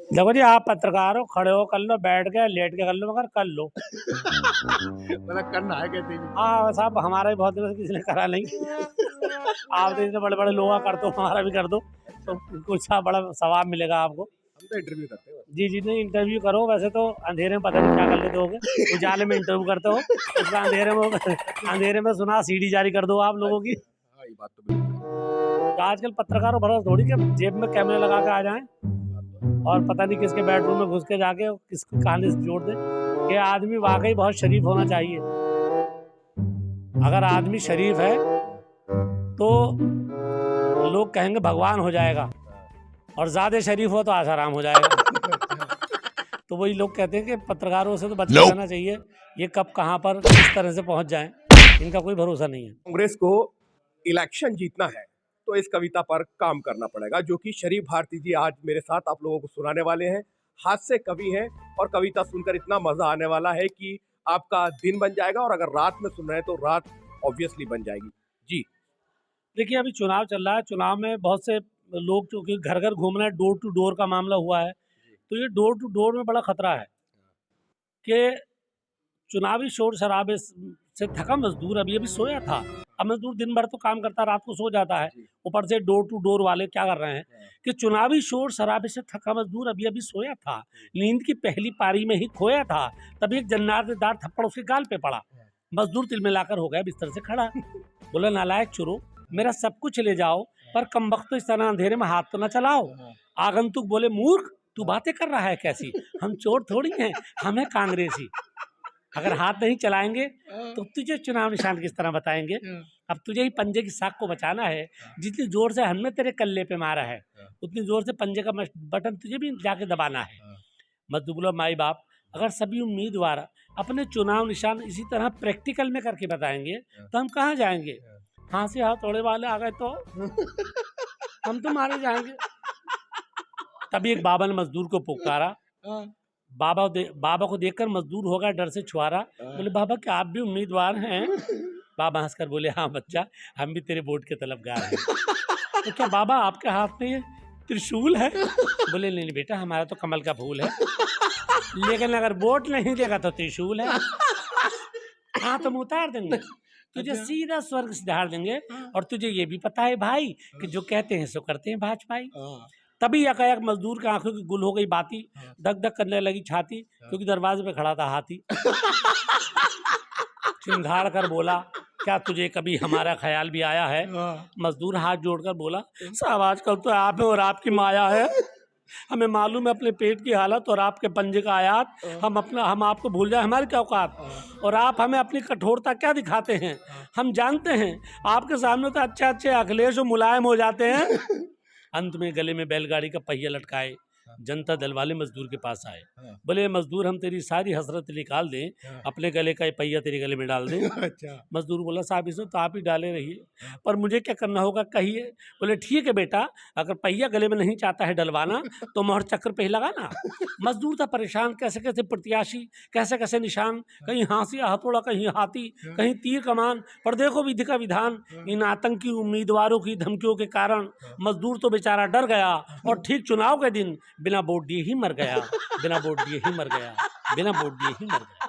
देखो जी, आप पत्रकार हो, खड़े हो कर लो, बैठ के लेट के कर लो, मगर कर लो। मतलब करना है कहते हैं। हाँ साहब, हमारा भी बहुत दिनों से किसी ने करा नहीं। आप तो इतने बड़े बड़े लोग कर दो, हमारा भी कर दो, तो कुछ सा बड़ा सवाब मिलेगा आपको। हम तो इंटरव्यू करते हैं। जी जी, नहीं इंटरव्यू करो। वैसे तो अंधेरे में पता नहीं क्या कर लेते होगे, उजाले में इंटरव्यू करते हो, उसका अंधेरे में सुना सीडी जारी कर दो आप लोगों की। हाँ, ये बात तो बिल्कुल सही तो आजकल पत्रकारों भरोसा थोड़ी कि जेब में कैमरे लगा के आ जाएं और पता नहीं किसके बेडरूम में घुस के जाके किसकी कहानी से जोड़ दे। ये आदमी वाकई बहुत शरीफ होना चाहिए। अगर आदमी शरीफ है तो लोग कहेंगे भगवान हो जाएगा, और ज्यादा शरीफ हो तो आसाराम हो जाएगा। तो वही लोग कहते हैं कि पत्रकारों से तो बच के रहना चाहिए। ये कब कहाँ पर किस तरह से पहुंच जाएं, इनका कोई भरोसा नहीं है। कांग्रेस को इलेक्शन जीतना है तो इस कविता पर काम करना पड़ेगा, जो कि शरीफ भारती जी आज मेरे साथ आप लोगों को सुनाने वाले हैं। हास्य कवि हैं और कविता सुनकर इतना मजा आने वाला है कि आपका दिन बन जाएगा, और अगर रात में सुन रहे हैं तो रात ऑब्वियसली बन जाएगी। जी देखिए, अभी चुनाव चल रहा है। चुनाव में बहुत से लोग, चूंकि घर घर घूमना है, डोर टू डोर का मामला हुआ है, तो ये डोर टू डोर में बड़ा खतरा है कि चुनावी शोर शराबे से थका मजदूर अभी अभी सोया था। अब मजदूर दिन भर तो काम करता, रात को सो जाता है। ऊपर से डोर टू डोर वाले क्या कर रहे हैं कि चुनावी शोर शराबे से थका मजदूर अभी अभी सोया था, नींद की पहली पारी में ही खोया था, तभी एक जन्नातेदार थप्पड़ उसके गाल पे पड़ा। मजदूर तिलमिलाकर हो गया बिस्तर से खड़ा। बोला, नालायक चुरो, मेरा सब कुछ ले जाओ, पर कम वक्त तो इस तरह अंधेरे में हाथ तो न चलाओ। आगंतुक बोले, मूर्ख तू बातें कर रहा है कैसी, हम चोर थोड़ी हैं, हम हैं कांग्रेसी। अगर हाथ नहीं चलाएंगे तो तुझे चुनाव निशान किस तरह बताएंगे। अब तुझे ही पंजे की साख को बचाना है। जितनी जोर से हमने तेरे कल्ले पे मारा है, उतनी जोर से पंजे का बटन तुझे भी जाके दबाना है। मजदूर बोला, माई बाप, अगर सभी उम्मीदवार अपने चुनाव निशान इसी तरह प्रैक्टिकल में करके बताएंगे तो हम कहाँ जाएंगे। हाँ से हाथ तोड़े वाले आ गए तो हम तो मारे जाएंगे। तभी एक बाबा ने मजदूर को पुकारा। बाबा को देखकर मजदूर हो गया डर से छुआरा। बोले, बाबा क्या आप भी उम्मीदवार हैं। बाबा हंसकर बोले, हाँ बच्चा, हम भी तेरे वोट के तलबगार हैं। तो क्या बाबा आपके हाथ में ये त्रिशूल है। बोले, नहीं बेटा, हमारा तो कमल का फूल है, लेकिन अगर वोट नहीं देगा तो त्रिशूल है। हाँ, तुम उतार देंगे, तुझे सीधा स्वर्ग से धार देंगे। और तुझे ये भी पता है भाई कि जो कहते हैं सो करते हैं भाजपाई। तभी एकाएक मजदूर की आंखों की गुल हो गई बाती, धक धक करने लगी छाती, क्योंकि दरवाजे पे खड़ा था हाथी। चिंघाड़ कर बोला, क्या तुझे कभी हमारा ख्याल भी आया है। मजदूर हाथ जोड़कर बोला, साहब आजकल तो आप है और आपकी माया है, हमें मालूम है अपने पेट की हालत और आपके पंजे का आयात। हम आपको भूल जाए हमारी क्या औकात, और आप हमें अपनी कठोरता क्या दिखाते हैं। हम जानते हैं आपके सामने तो अच्छे अच्छे अखिलेश और मुलायम हो जाते हैं। अंत में गले में बैलगाड़ी का पहिया लटकाए जनता दल वाले मजदूर के पास आए। बोले, मजदूर हम तेरी सारी हसरत निकाल दें, अपने गले का पहिया तेरे गले में डाल दें। अच्छा। मजदूर बोला, साहब इसमें तो आप ही डाले रहिए, पर मुझे क्या करना होगा कहिए। बोले, ठीक है बेटा, अगर पहिया गले में नहीं चाहता है डलवाना तो मोहर चक्र पे ही लगाना। मजदूर था परेशान, कैसे कैसे प्रत्याशी, कैसे कैसे निशान, कहीं हाँसी हथौड़ा, कहीं हाथी, कहीं तीर कमान। पर देखो विधि का विधान, इन आतंकी उम्मीदवारों की धमकियों के कारण मजदूर तो बेचारा डर गया, और ठीक चुनाव के दिन बिना वोट दिए ही मर गया, बिना वोट दिए ही मर गया, बिना वोट दिए ही मर गया।